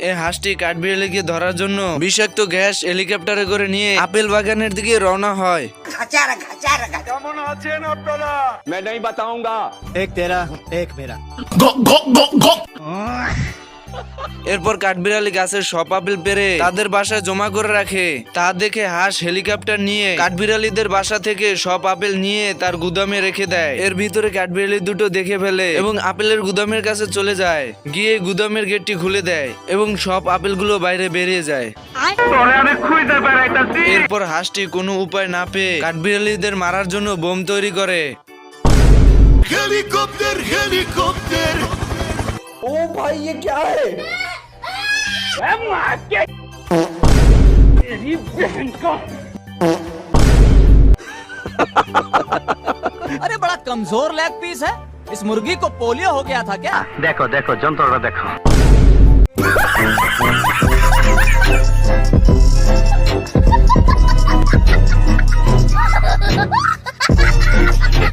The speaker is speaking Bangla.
এই হাঁসটি কাঠবিড়ালিকে ধরার জন্য বিষাক্ত গ্যাস হেলিকপ্টারে করে নিয়ে আপেল বাগানের দিকে রওনা হয়। मैं नहीं बताऊंगा। एक तेरा एक मेरा। এরপর কাঠবিড়ালি গাছের সব আপেল পেরে তাদের বাসায় জমা করে রাখে। তা দেখে হাঁস হেলিকপ্টার নিয়ে কাঠবিড়ালিদের বাসা থেকে সব আপেল নিয়ে তার গুদামে রেখে দেয়। এর ভিতরে কাঠবিড়ালি দুটো দেখে ফেলে এবং আপেলের গুদামের কাছে চলে যায়। গিয়ে গুদামের গেটটি খুলে দেয় এবং সব আপেলগুলো বাইরে বেরিয়ে যায়। এরপর হাঁসটি কোনো উপায় না পেয়ে কাঠবিড়ালিদের মারার জন্য বোম তৈরি করে। Helicopter helicopter. ओ भाई ये क्या है? अरे बड़ा कमजोर लेग पीस है। इस मुर्गी को पोलियो हो गया था क्या? देखो देखो जंतुड़ा देखो।